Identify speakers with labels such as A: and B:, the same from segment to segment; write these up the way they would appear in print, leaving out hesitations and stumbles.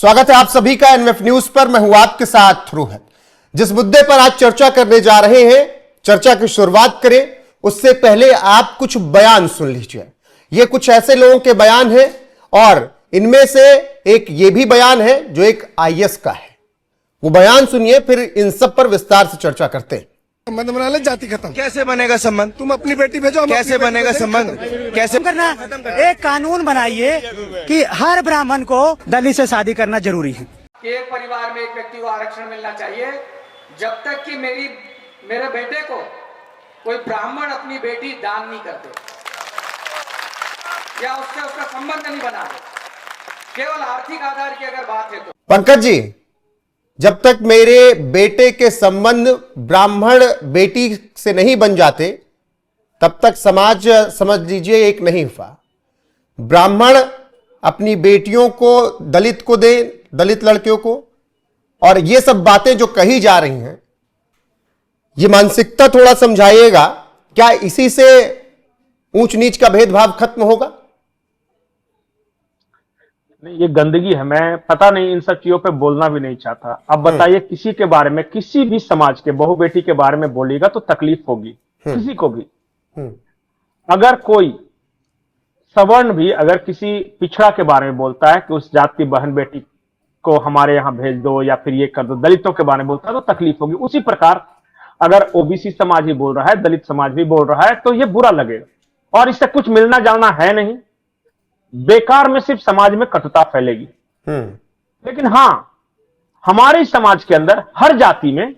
A: स्वागत है आप सभी का एनएफ न्यूज पर। मैं हूं आपके साथ रोहित। जिस मुद्दे पर आज चर्चा करने जा रहे हैं, चर्चा की शुरुआत करें उससे पहले आप कुछ बयान सुन लीजिए। ये कुछ ऐसे लोगों के बयान हैं और इनमें से एक ये भी बयान है जो एक आईएएस का है। वो बयान सुनिए, फिर इन सब पर विस्तार से चर्चा करते हैं।
B: संबंध बना ले, जाति खत्म।
C: कैसे बनेगा संबंध?
B: तुम अपनी बेटी भेजो।
C: कैसे बनेगा संबंध? कैसे
D: करना? एक कानून बनाइए कि हर ब्राह्मण को दलित से शादी करना जरूरी है।
E: एक परिवार में एक व्यक्ति को आरक्षण मिलना चाहिए। जब तक कि मेरे बेटे को कोई ब्राह्मण अपनी बेटी दान नहीं करते या उससे उसका संबंध नहीं बना दे, केवल आर्थिक आधार की अगर बात है तो।
A: पंकज जी, जब तक मेरे बेटे के संबंध ब्राह्मण बेटी से नहीं बन जाते तब तक समाज समझ लीजिए एक नहीं हुआ। ब्राह्मण अपनी बेटियों को दलित को दे, दलित लड़कियों को, और ये सब बातें जो कही जा रही हैं, ये मानसिकता थोड़ा समझाइएगा। क्या इसी से ऊंच नीच का भेदभाव खत्म होगा?
F: नहीं, ये गंदगी है। मैं पता नहीं, इन सब चीजों पे बोलना भी नहीं चाहता। अब बताइए, किसी के बारे में, किसी भी समाज के बहू बेटी के बारे में बोलिएगा तो तकलीफ होगी किसी को भी। अगर कोई सवर्ण भी अगर किसी पिछड़ा के बारे में बोलता है कि उस जात की बहन बेटी को हमारे यहां भेज दो या फिर ये कर दो, दलितों के बारे में बोलता है तो तकलीफ होगी। उसी प्रकार अगर ओबीसी समाज ही बोल रहा है, दलित समाज भी बोल रहा है, तो ये बुरा लगेगा और इससे कुछ मिलना जाना है नहीं। बेकार में सिर्फ समाज में कटुता फैलेगी। लेकिन हां, हमारे समाज के अंदर हर जाति में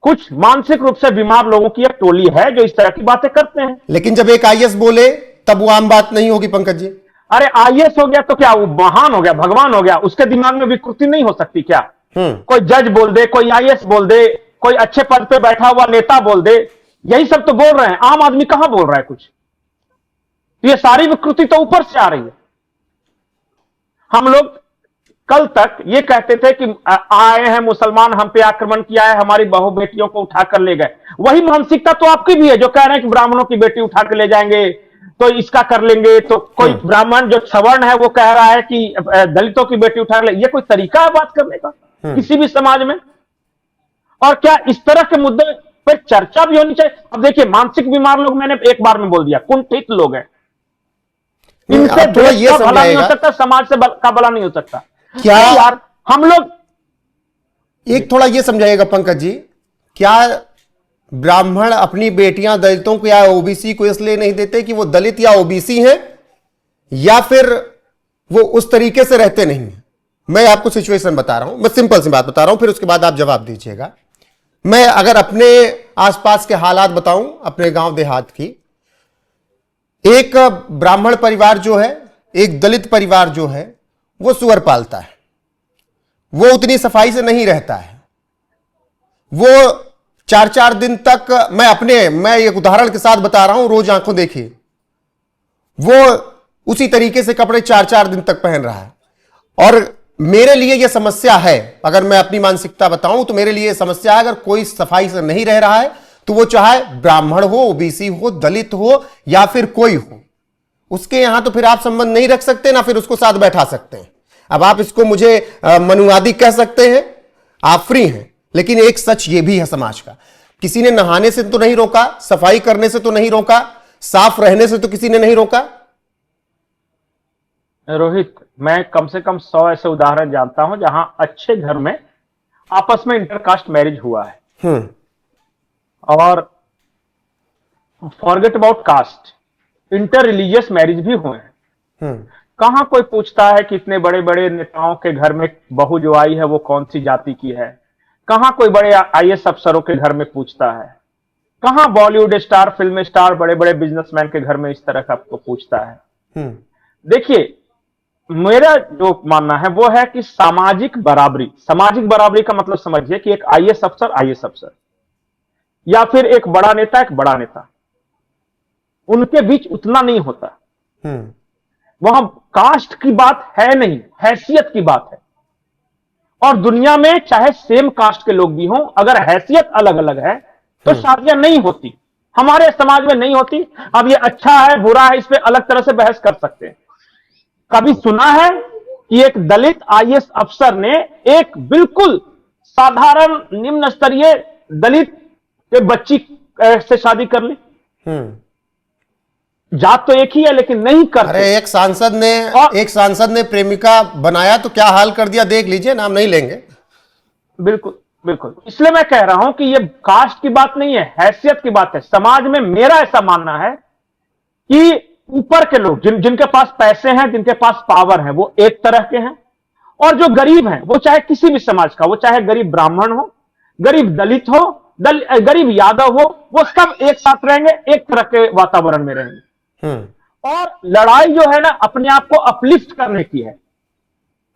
F: कुछ मानसिक रूप से बीमार लोगों की एक टोली है जो इस तरह की बातें करते हैं।
A: लेकिन जब एक आईएएस बोले तब वो आम बात नहीं होगी पंकज जी।
F: अरे आईएएस हो गया तो क्या वो महान हो गया, भगवान हो गया? उसके दिमाग में विकृति नहीं हो सकती क्या? कोई जज बोल दे, कोई आईएएस बोल दे, कोई अच्छे पद पे बैठा हुआ नेता बोल दे, यही सब तो बोल रहे हैं। आम आदमी कहां बोल रहा है कुछ? ये सारी विकृति तो ऊपर से आ रही है। हम लोग कल तक ये कहते थे कि आए हैं मुसलमान, हम पे आक्रमण किया है, हमारी बहू बेटियों को उठाकर ले गए। वही मानसिकता तो आपकी भी है जो कह रहे हैं कि ब्राह्मणों की बेटी उठाकर ले जाएंगे तो इसका कर लेंगे। तो कोई ब्राह्मण जो सवर्ण है वो कह रहा है कि दलितों की बेटी उठा ले। ये कोई तरीका है बात करने का किसी भी समाज में? और क्या इस तरह के मुद्दे पर चर्चा भी होनी चाहिए? अब देखिए, मानसिक बीमार लोग, मैंने एक बार में बोल दिया, कुंठित लोग हैं। इनसे देश का भला नहीं हो सकता, समाज से का भला नहीं हो सकता। क्या यार हम लोग
A: एक थोड़ा ये समझाइएगा पंकज जी, क्या ब्राह्मण अपनी बेटियां दलितों को या ओबीसी को इसलिए नहीं देते कि वो दलित या ओबीसी हैं, या फिर वो उस तरीके से रहते नहीं हैं? मैं आपको सिचुएशन बता रहा हूं, मैं सिंपल सी बात बता रहा हूं, फिर उसके बाद आप जवाब दीजिएगा। मैं अगर अपने आसपास के हालात बताऊं, अपने गांव देहात की, एक ब्राह्मण परिवार जो है, एक दलित परिवार जो है, वो सुअर पालता है, वो उतनी सफाई से नहीं रहता है। वो 4-4 दिन तक, मैं एक उदाहरण के साथ बता रहा हूं, रोज आंखों देखिए, वो उसी तरीके से कपड़े 4-4 दिन तक पहन रहा है। और मेरे लिए यह समस्या है, अगर मैं अपनी मानसिकता बताऊं तो मेरे लिए यह समस्या है, अगर कोई सफाई से नहीं रह रहा है तो वो चाहे ब्राह्मण हो, ओबीसी हो, दलित हो या फिर कोई हो, उसके यहां तो फिर आप संबंध नहीं रख सकते, ना फिर उसको साथ बैठा सकते हैं। अब आप इसको मुझे मनुवादी कह सकते हैं, आप फ्री हैं, लेकिन एक सच ये भी है समाज का, किसी ने नहाने से तो नहीं रोका, सफाई करने से तो नहीं रोका, साफ रहने से तो किसी ने नहीं रोका।
F: रोहित, मैं कम से कम 100 ऐसे उदाहरण जानता हूं जहां अच्छे घर में आपस में इंटरकास्ट मैरिज हुआ है। और forget about cast, inter religious marriage भी हुए हैं। कहां कोई पूछता है कि इतने बड़े बड़े नेताओं के घर में बहू जो आई है वो कौन सी जाति की है? कहां कोई बड़े आईएएस अफसरों के घर में पूछता है? कहां बॉलीवुड स्टार, फिल्म स्टार, बड़े बड़े बिजनेसमैन के घर में इस तरह का आपको पूछता है? देखिए, मेरा जो मानना है वो है कि सामाजिक बराबरी का मतलब समझिए कि एक आईएएस अफसर या फिर एक बड़ा नेता, उनके बीच उतना नहीं होता। वहां कास्ट की बात है नहीं, हैसियत की बात है। और दुनिया में चाहे सेम कास्ट के लोग भी हों, अगर हैसियत अलग अलग है तो शादियां नहीं होती। हमारे समाज में नहीं होती। अब ये अच्छा है बुरा है, इस पे अलग तरह से बहस कर सकते हैं। कभी सुना है कि एक दलित आईएएस अफसर ने एक बिल्कुल साधारण निम्न स्तरीय दलित के बच्ची से शादी कर ली। जात तो एक ही है लेकिन नहीं करते।
A: अरे एक सांसद ने प्रेमिका बनाया तो क्या हाल कर दिया, देख लीजिए, नाम नहीं लेंगे।
F: बिल्कुल बिल्कुल, इसलिए मैं कह रहा हूं कि ये कास्ट की बात नहीं है, हैसियत की बात है। समाज में मेरा ऐसा मानना है कि ऊपर के लोग जिनके पास पैसे हैं, जिनके पास पावर है, वो एक तरह के हैं, और जो गरीब हैं, वो चाहे किसी भी समाज का, वो चाहे गरीब ब्राह्मण हो, गरीब दलित हो, गरीब यादव हो, वो सब एक साथ रहेंगे, एक तरह के वातावरण में रहेंगे। और लड़ाई जो है ना, अपने आप को अपलिफ्ट करने की है।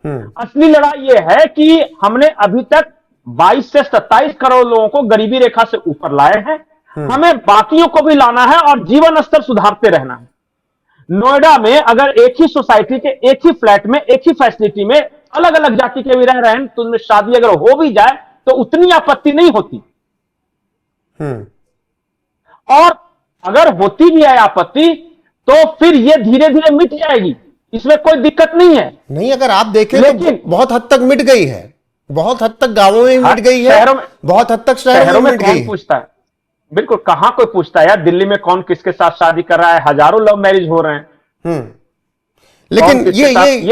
F: असली लड़ाई यह है कि हमने अभी तक 22 से 27 करोड़ लोगों को गरीबी रेखा से ऊपर लाए हैं, हमें बाकियों को भी लाना है और जीवन स्तर सुधारते रहना है। नोएडा में अगर एक ही सोसाइटी के एक ही फ्लैट में एक ही फैसिलिटी में अलग अलग जाति के भी रह रहे हैं, तो उनमें शादी अगर हो भी जाए तो उतनी आपत्ति नहीं होती। और अगर होती भी है आपत्ति तो फिर ये धीरे धीरे मिट जाएगी, इसमें कोई दिक्कत नहीं है।
A: नहीं, अगर आप देखें तो बहुत हद तक मिट गई है, बहुत हद तक गांवों में मिट गई है,
F: शहरों में,
A: बहुत हद तक शहरों में मिट गई।
F: कौन पूछता है? बिल्कुल, कहां कोई पूछता है यार? दिल्ली में कौन किसके साथ शादी कर रहा है? हजारों लव मैरिज हो रहे हैं।
A: लेकिन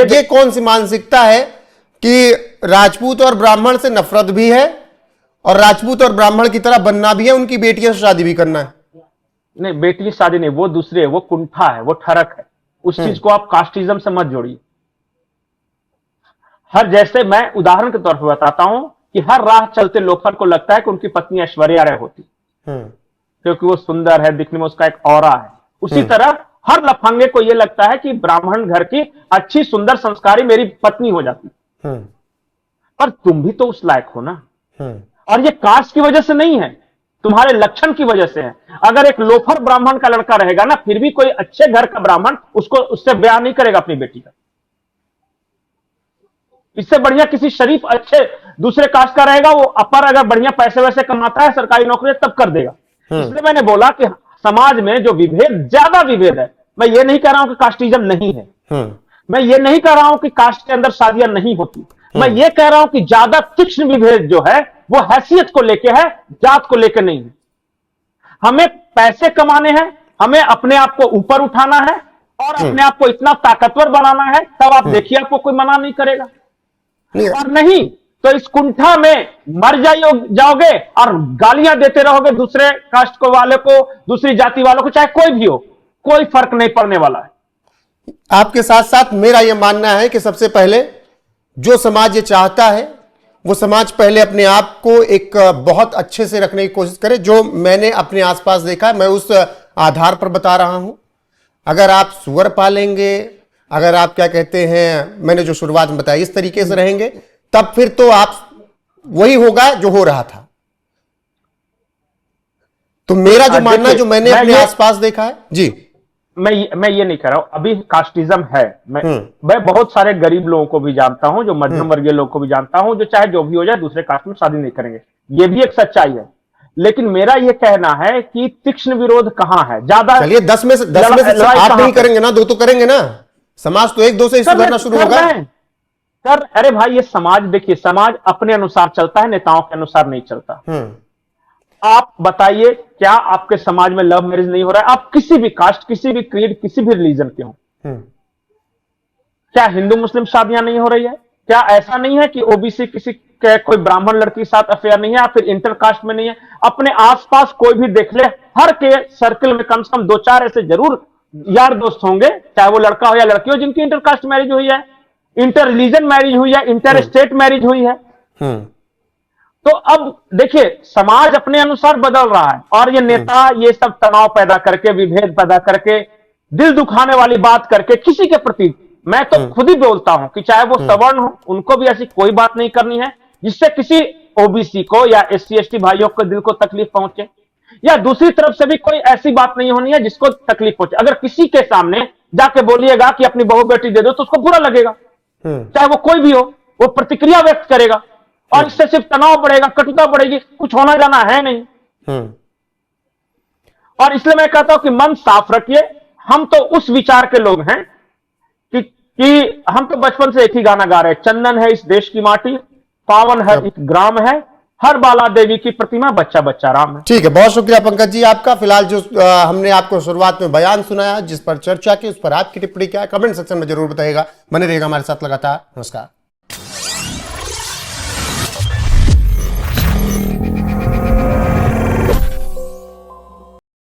A: ये कौन सी मानसिकता है कि राजपूत और ब्राह्मण से नफरत भी है और राजपूत और ब्राह्मण की तरह बनना भी है, उनकी बेटियों से शादी भी करना है?
F: नहीं, बेटी की शादी नहीं, वो दूसरे है, वो कुंठा है, वो ठरक है। उस चीज को आप कास्टिज्म से मत जोड़िए। हर, जैसे मैं उदाहरण के तौर पर बताता हूं कि हर राह चलते लोफर को लगता है कि उनकी पत्नी ऐश्वर्या राय होती, क्योंकि वो सुंदर है, दिखने में उसका एक ऑरा है। उसी तरह हर लफंगे को यह लगता है कि ब्राह्मण घर की अच्छी सुंदर संस्कारी मेरी पत्नी हो जाती। पर तुम भी तो उस लायक हो ना। और ये कास्ट की वजह से नहीं है, तुम्हारे लक्षण की वजह से है। अगर एक लोफर ब्राह्मण का लड़का रहेगा ना, फिर भी कोई अच्छे घर का ब्राह्मण उससे ब्याह नहीं करेगा अपनी बेटी का। इससे बढ़िया किसी शरीफ अच्छे दूसरे कास्ट का रहेगा, वो अपर अगर बढ़िया पैसे वैसे कमाता है, सरकारी नौकरी तब कर देगा। इसलिए मैंने बोला कि समाज में जो विभेद, ज्यादा विभेद है। मैं ये नहीं कह रहा हूं कि कास्टिज्म नहीं है, मैं ये नहीं कह रहा हूं कि कास्ट के अंदर शादियां नहीं होती, मैं ये कह रहा हूं कि ज्यादा तीक्ष्ण विभेद जो है वो हैसियत को लेके है, जात को लेकर नहीं है। हमें पैसे कमाने हैं, हमें अपने आप को ऊपर उठाना है और अपने आप को इतना ताकतवर बनाना है, तब आप देखिए आपको कोई मना नहीं करेगा। और नहीं तो इस कुंठा में मर जाओगे और गालियां देते रहोगे दूसरे कास्ट को वाले को, दूसरी जाति वालों को, चाहे कोई भी हो, कोई फर्क नहीं पड़ने वाला है।
A: आपके साथ साथ मेरा यह मानना है कि सबसे पहले जो समाज ये चाहता है वो समाज पहले अपने आप को एक बहुत अच्छे से रखने की कोशिश करे। जो मैंने अपने आसपास देखा है, मैं उस आधार पर बता रहा हूं। अगर आप सुअर पालेंगे, अगर आप क्या कहते हैं, मैंने जो शुरुआत में बताई, इस तरीके से रहेंगे, तब फिर तो आप वही होगा जो हो रहा था। तो मेरा जो मानना, जो मैंने अपने आसपास देखा है जी,
F: मैं ये नहीं कह रहा हूं अभी कास्टिज्म है। मैं बहुत सारे गरीब लोगों को भी जानता हूं, जो मध्यम वर्गीय लोगों को भी जानता हूं, जो चाहे जो भी हो जाए दूसरे कास्ट में शादी नहीं करेंगे। ये भी एक सच्चाई है। लेकिन मेरा ये कहना है कि तीक्ष्ण विरोध कहां है ज्यादा।
A: चलिए 10 में से 8 नहीं करेंगे ना, 2 तो करेंगे ना। समाज तो 1-2 से सुधरना शुरू होगा।
F: अरे भाई, ये समाज, देखिए, समाज अपने अनुसार चलता है, नेताओं के अनुसार नहीं चलता। आप बताइए, क्या आपके समाज में लव मैरिज नहीं हो रहा है? आप किसी भी कास्ट, किसी भी क्रीड, किसी भी रिलीजन के हो, क्या हिंदू मुस्लिम शादियां नहीं हो रही है? क्या ऐसा नहीं है कि ओबीसी किसी के कोई ब्राह्मण लड़की के साथ अफेयर नहीं है, या फिर इंटरकास्ट में नहीं है? अपने आसपास कोई भी देख ले, हर के सर्कल में कम से कम 2-4 ऐसे जरूर यार दोस्त होंगे, चाहे वो लड़का हो या लड़की हो, जिनकी इंटरकास्ट मैरिज हुई है, इंटर रिलीजन मैरिज हुई है, इंटर स्टेट मैरिज हुई है। तो अब देखिए, समाज अपने अनुसार बदल रहा है और ये नेता ये सब तनाव पैदा करके, विभेद पैदा करके, दिल दुखाने वाली बात करके किसी के प्रति, मैं तो खुद ही बोलता हूं कि चाहे वो सवर्ण हो, उनको भी ऐसी कोई बात नहीं करनी है जिससे किसी ओबीसी को या SC/ST भाइयों को दिल को तकलीफ पहुंचे, या दूसरी तरफ से भी कोई ऐसी बात नहीं होनी है जिसको तकलीफ पहुंचे। अगर किसी के सामने जाके बोलिएगा कि अपनी बहू बेटी दे दो, तो उसको बुरा लगेगा, चाहे वो कोई भी हो, वो प्रतिक्रिया व्यक्त करेगा और इससे सिर्फ तनाव बढ़ेगा, कटुता बढ़ेगी, कुछ होना जाना है नहीं। और इसलिए मैं कहता हूं कि मन साफ रखिए। हम तो उस विचार के लोग हैं कि हम तो बचपन से एक ही गाना गा रहे हैं, चंदन है इस देश की माटी, पावन है एक ग्राम है, हर बाला देवी की प्रतिमा, बच्चा बच्चा राम है।
A: ठीक है, बहुत शुक्रिया पंकज जी आपका। फिलहाल जो हमने आपको शुरुआत में बयान सुनाया, जिस पर चर्चा की, उस पर आपकी टिप्पणी क्या है, कमेंट सेक्शन में जरूर बताइएगा। बने रहिएगा हमारे साथ लगातार। नमस्कार।